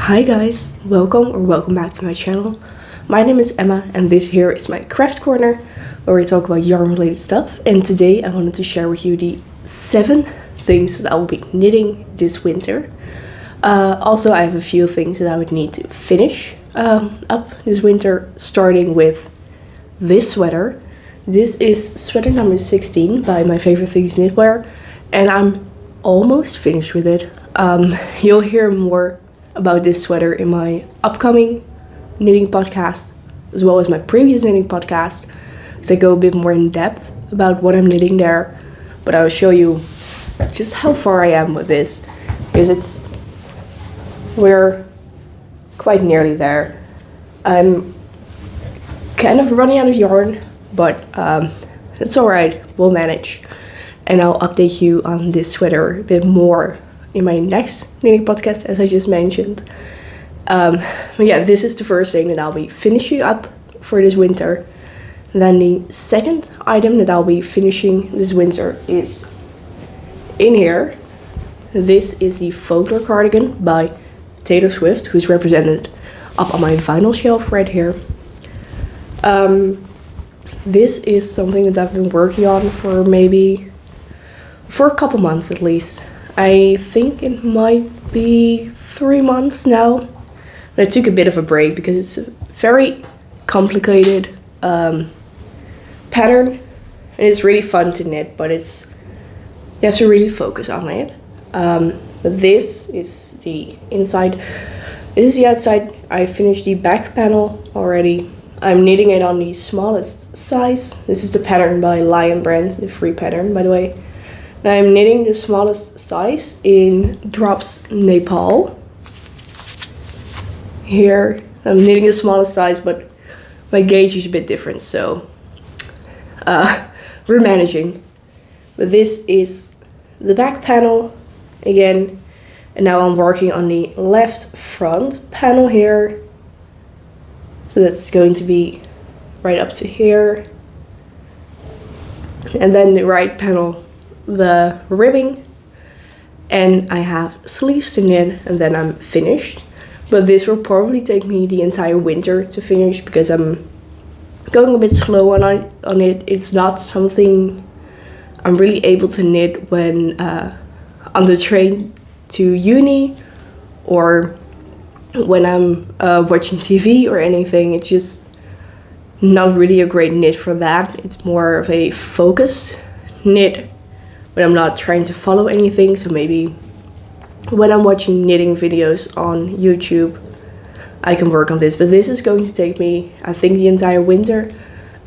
Hi guys, welcome back to my channel. My name is Emma and this here is my craft corner where we talk about yarn related stuff, and today I wanted to share with you the 7 things that I will be knitting this winter. Also, I have a few things that I would need to finish up this winter, starting with this sweater. This is sweater number 16 by My Favorite Things Knitwear, and I'm almost finished with it. You'll hear more about this sweater in my upcoming knitting podcast, as well as my previous knitting podcast, because I go a bit more in depth about what I'm knitting there. But I will show you just how far I am with this, because we're quite nearly there. I'm kind of running out of yarn, but it's alright, we'll manage. And I'll update you on this sweater a bit more in my next knitting podcast, as I just mentioned. But yeah, this is the first thing that I'll be finishing up for this winter. And then the second item that I'll be finishing this winter is in here. This is the Folklore cardigan by Taylor Swift, who's represented up on my vinyl shelf right here. This is something that I've been working on for a couple months at least. I think it might be 3 months now. But I took a bit of a break because it's a very complicated pattern, and it's really fun to knit, but you have to really focus on it. But this is the inside. This is the outside. I finished the back panel already. I'm knitting it on the smallest size. This is the pattern by Lion Brand, the free pattern, by the way. Now I'm knitting the smallest size in Drops Nepal. Here I'm knitting the smallest size, but my gauge is a bit different, so we're managing. But this is the back panel again, and now I'm working on the left front panel here. So that's going to be right up to here. And then the right panel, the ribbing, and I have sleeves to knit, and then I'm finished. But this will probably take me the entire winter to finish because I'm going a bit slow on it. It's not something I'm really able to knit when on the train to uni or when I'm watching TV or anything. It's just not really a great knit for that. It's more of a focused knit when I'm not trying to follow anything. So maybe when I'm watching knitting videos on YouTube, I can work on this. But this is going to take me, I think, the entire winter.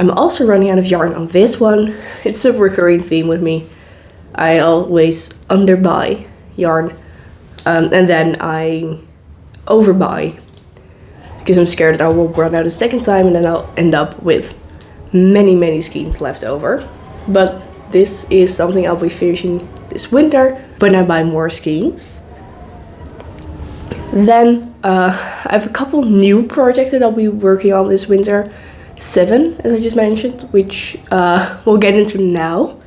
I'm also running out of yarn on this one. It's a recurring theme with me. I always underbuy yarn, and then I overbuy because I'm scared that I will run out a second time, and then I'll end up with many skeins left over. But this is something I'll be finishing this winter when I buy more skeins. Then I have a couple new projects that I'll be working on this winter. 7, as I just mentioned, which we'll get into now.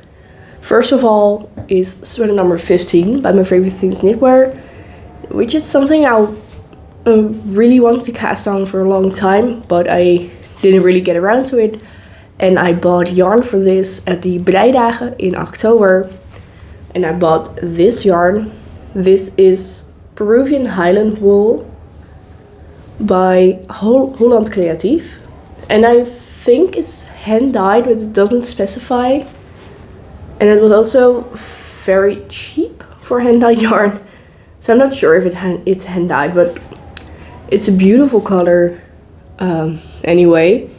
First of all is sweater number 15 by My Favorite Things Knitwear, which is something I really wanted to cast on for a long time, but I didn't really get around to it. And I bought yarn for this at the Breidagen in October. And I bought this yarn. This is Peruvian Highland wool by Holland Creatief. And I think it's hand dyed, but it doesn't specify. And it was also very cheap for hand dyed yarn. So I'm not sure if it's hand dyed, but it's a beautiful color anyway.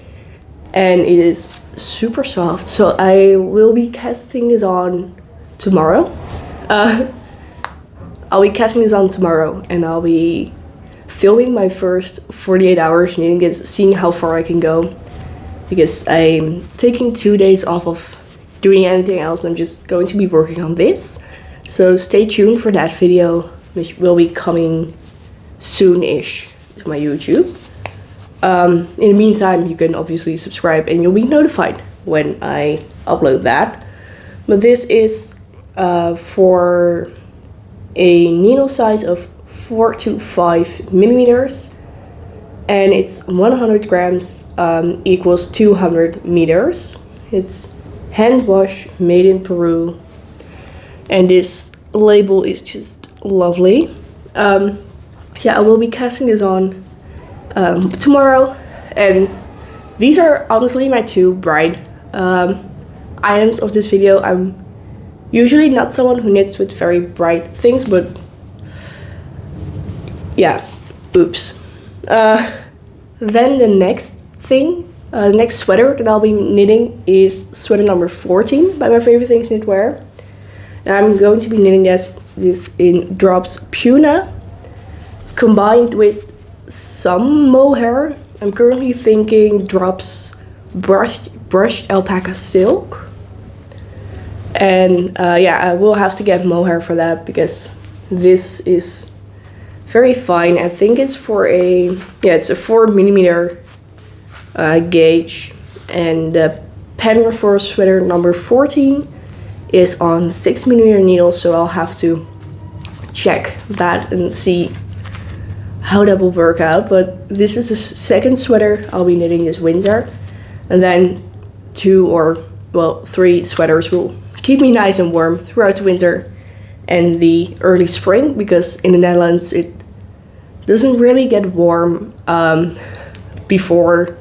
And it is super soft, so I will be casting this on tomorrow. I'll be casting this on tomorrow, and I'll be filming my first 48 hours knitting this, seeing how far I can go, because I'm taking 2 days off of doing anything else. I'm just going to be working on this, so stay tuned for that video, which will be coming soon-ish to my YouTube. In the meantime, you can obviously subscribe and you'll be notified when I upload that. But this is for a needle size of 4 to 5 millimeters, and it's 100 grams equals 200 meters. It's hand wash, made in Peru, and this label is just lovely. Yeah, I will be casting this on tomorrow, and these are honestly my two bright items of this video. I'm usually not someone who knits with very bright things, but yeah, oops. Then the next thing, the next sweater that I'll be knitting is sweater number 14 by My Favorite Things Knitwear. And I'm going to be knitting this in Drops Puna, combined with some mohair. I'm currently thinking Drops brushed alpaca silk. And yeah, I will have to get mohair for that because this is very fine. I think it's for it's a 4 millimeter gauge, and the pattern for sweater number 14 is on 6 millimeter needles, so I'll have to check that and see how that will work out. But this is the second sweater I'll be knitting this winter, and then 2 or 3 sweaters will keep me nice and warm throughout the winter and the early spring, because in the Netherlands it doesn't really get warm before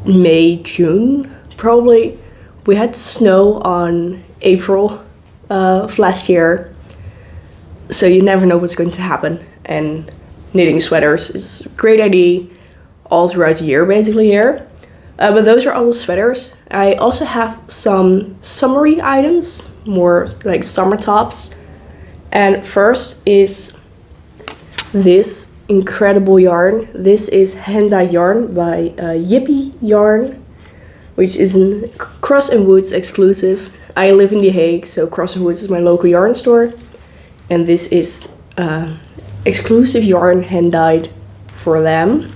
May, June probably. We had snow on April of last year, so you never know what's going to happen, and knitting sweaters is a great idea all throughout the year basically here. But those are all the sweaters. I also have some summery items, more like summer tops, and first is this incredible yarn. This is hand-dyed yarn by Yippie Yarn, which is a Cross & Woods exclusive. I live in The Hague, so Cross & Woods is my local yarn store, and this is exclusive yarn hand-dyed for them.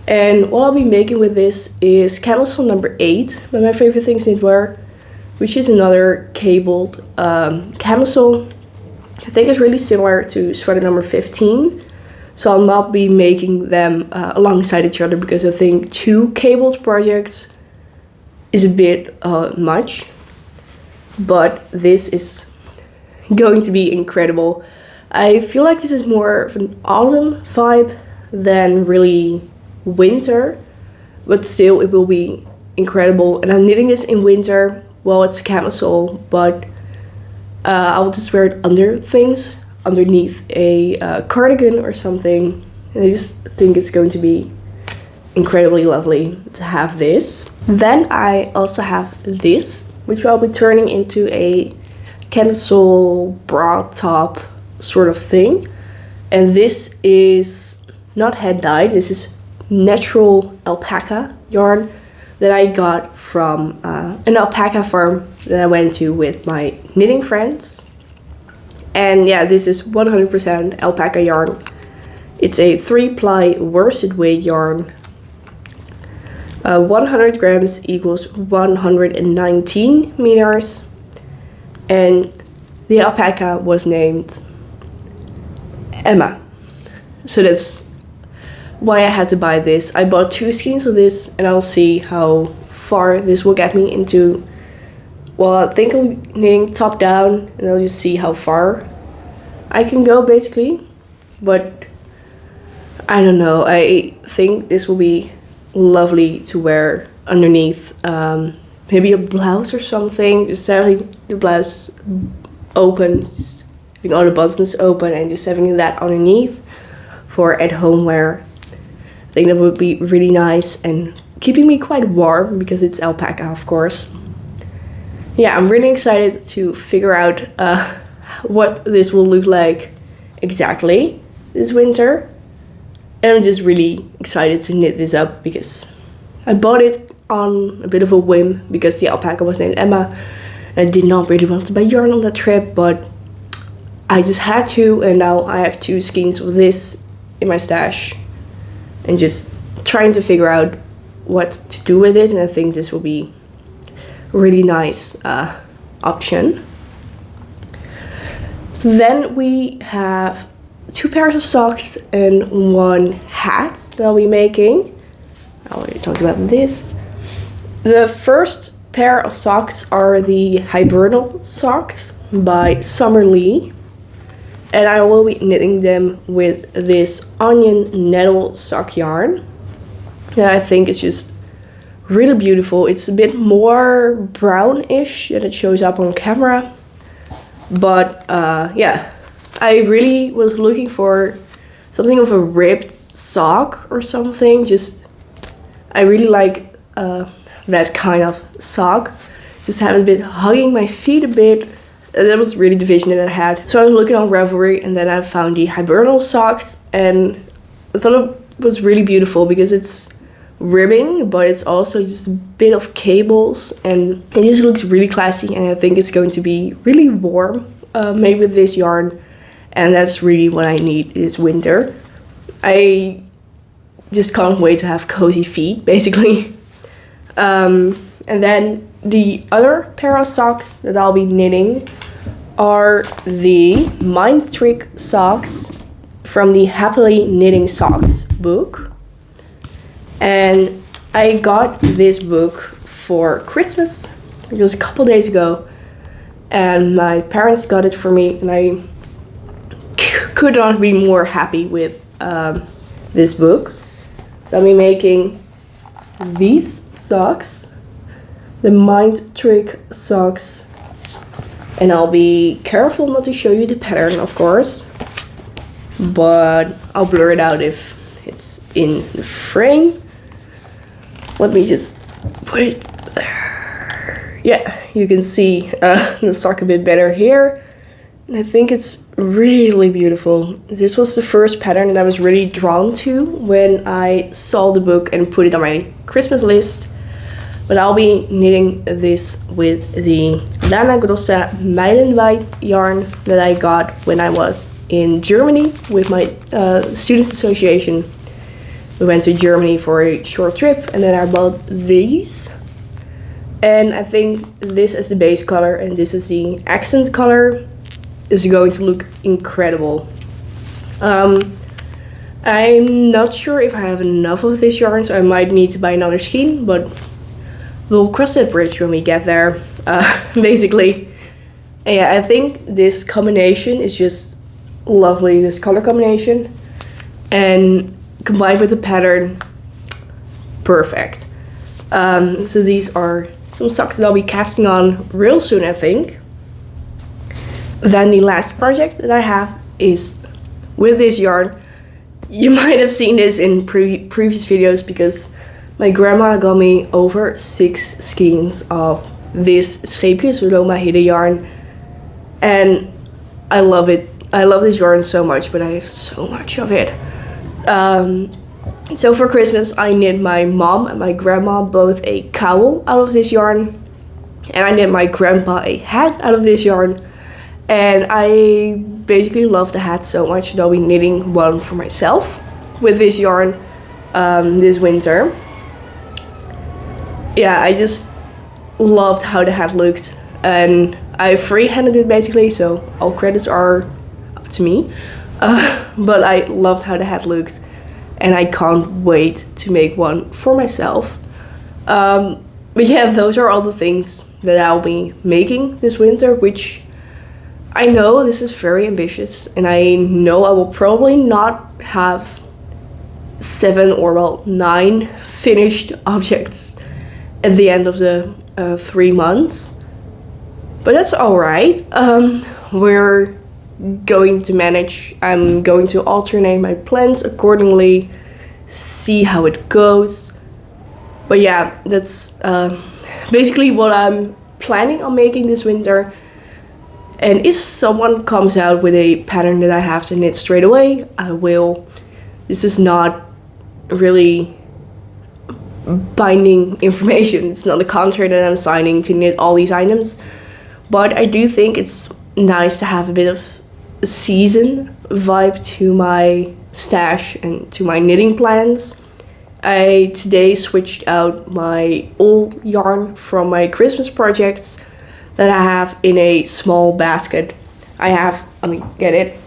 And what I'll be making with this is camisole number 8 by My Favorite Things Knitwear, which is another cabled camisole. I think it's really similar to sweater number 15, so I'll not be making them alongside each other because I think 2 cabled projects is a bit much. But this is going to be incredible. I feel like this is more of an autumn vibe than really winter, but still it will be incredible. And I'm knitting this in winter. Well, it's a camisole, but I'll just wear it under things, underneath a cardigan or something. And I just think it's going to be incredibly lovely to have this. Then I also have this, which I'll be turning into a camisole bra top sort of thing. And this is not hand dyed, this is natural alpaca yarn that I got from an alpaca farm that I went to with my knitting friends. And yeah, this is 100% alpaca yarn. It's a 3-ply worsted weight yarn. 100 grams equals 119 meters. And the alpaca was named Emma. So that's why I had to buy this. I bought 2 skeins of this, and I'll see how far this will get me into. Well, I think I'm knitting top down, and I'll just see how far I can go basically. But I don't know, I think this will be lovely to wear underneath maybe a blouse or something. Just having the blouse open, just having all the buttons open and just having that underneath for at home wear. I think that would be really nice and keeping me quite warm because it's alpaca, of course. Yeah, I'm really excited to figure out what this will look like exactly this winter. And I'm just really excited to knit this up because I bought it on a bit of a whim because the alpaca was named Emma. I did not really want to buy yarn on that trip, but I just had to, and now I have 2 skeins of this in my stash and just trying to figure out what to do with it. And I think this will be a really nice option. So then we have 2 pairs of socks and 1 hat that I'll be making. I already talked about this. The first pair of socks are the hibernal socks by Summer Lee. And I will be knitting them with this onion nettle sock yarn that I think is just really beautiful. It's a bit more brownish than it shows up on camera. But yeah, I really was looking for something of a ribbed sock or something. I really like that kind of sock. Just have it a bit hugging my feet a bit. That was really the vision that I had. So I was looking on Ravelry and then I found the hibernal socks and I thought it was really beautiful because it's ribbing, but it's also just a bit of cables and it just looks really classy, and I think it's going to be really warm made with this yarn, and that's really what I need this winter. I just can't wait to have cozy feet, basically. And then the other pair of socks that I'll be knitting are the Mind Trick socks from the Happily Knitting Socks book. And I got this book for Christmas. It was a couple days ago. And my parents got it for me. And I could not be more happy with this book. I'll be making these socks. The Mind Trick socks. And I'll be careful not to show you the pattern, of course. But I'll blur it out if it's in the frame. Let me just put it there. Yeah, you can see the sock a bit better here. And I think it's really beautiful. This was the first pattern that I was really drawn to when I saw the book and put it on my Christmas list. But I'll be knitting this with the Lana Grossa Meilenweit yarn that I got when I was in Germany with my student association. We went to Germany for a short trip and then I bought these. And I think this is the base color and this is the accent color. Is going to look incredible. I'm not sure if I have enough of this yarn, so I might need to buy another skein, but we'll cross that bridge when we get there, basically. And yeah, I think this combination is just lovely, this color combination. And combined with the pattern, perfect. So these are some socks that I'll be casting on real soon, I think. Then the last project that I have is with this yarn. You might have seen this in previous videos because my grandma got me over 6 skeins of this Scheepjes Roma Hidden yarn. And I love it. I love this yarn so much, but I have so much of it. So for Christmas I knit my mom and my grandma both a cowl out of this yarn. And I knit my grandpa a hat out of this yarn. And I basically love the hat so much that I'll be knitting one for myself with this yarn this winter. Yeah, I just loved how the hat looked. And I freehanded it basically, so all credits are up to me. But I loved how the hat looked. And I can't wait to make one for myself. But yeah, those are all the things that I'll be making this winter, which I know this is very ambitious, and I know I will probably not have 7 or well 9 finished objects at the end of the 3 months. But that's alright. We're going to manage. I'm going to alternate my plans accordingly, see how it goes. But yeah, that's basically what I'm planning on making this winter. And if someone comes out with a pattern that I have to knit straight away, I will. This is not really binding information. It's not a contract that I'm signing to knit all these items. But I do think it's nice to have a bit of a season vibe to my stash and to my knitting plans. I today switched out my old yarn from my Christmas projects that I have in a small basket. Let me get it.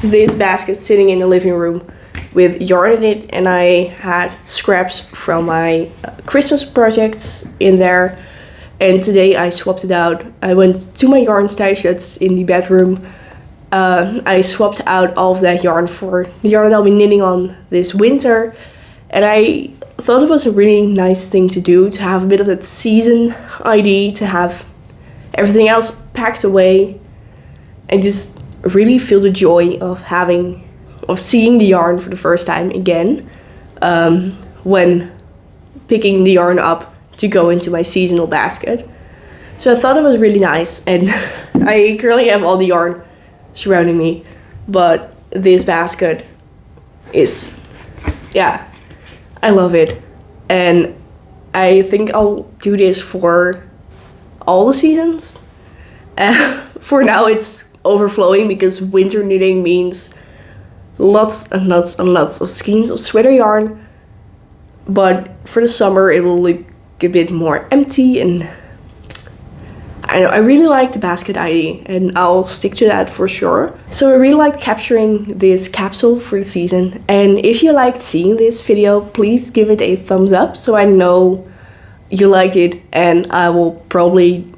this basket sitting in the living room with yarn in it, and I had scraps from my Christmas projects in there. And today I swapped it out. I went to my yarn stash that's in the bedroom. I swapped out all of that yarn for the yarn I'll be knitting on this winter. And I thought it was a really nice thing to do, to have a bit of that season ID, to have everything else packed away and just really feel the joy of seeing the yarn for the first time again, when picking the yarn up to go into my seasonal basket. So I thought it was really nice, and I currently have all the yarn surrounding me, but this basket is, yeah, I love it. And I think I'll do this for all the seasons. For now it's overflowing because winter knitting means lots and lots and lots of skeins of sweater yarn. But for the summer it will look a bit more empty, and I really like the basket ID, and I'll stick to that for sure. So I really liked capturing this capsule for the season, and if you liked seeing this video, please give it a thumbs up so I know you liked it, and I will probably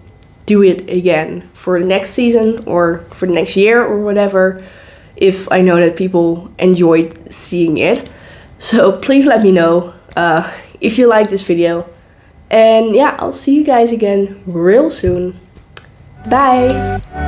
do it again for the next season or for the next year or whatever, if I know that people enjoyed seeing it. So please let me know if you like this video. And yeah, I'll see you guys again real soon. Bye!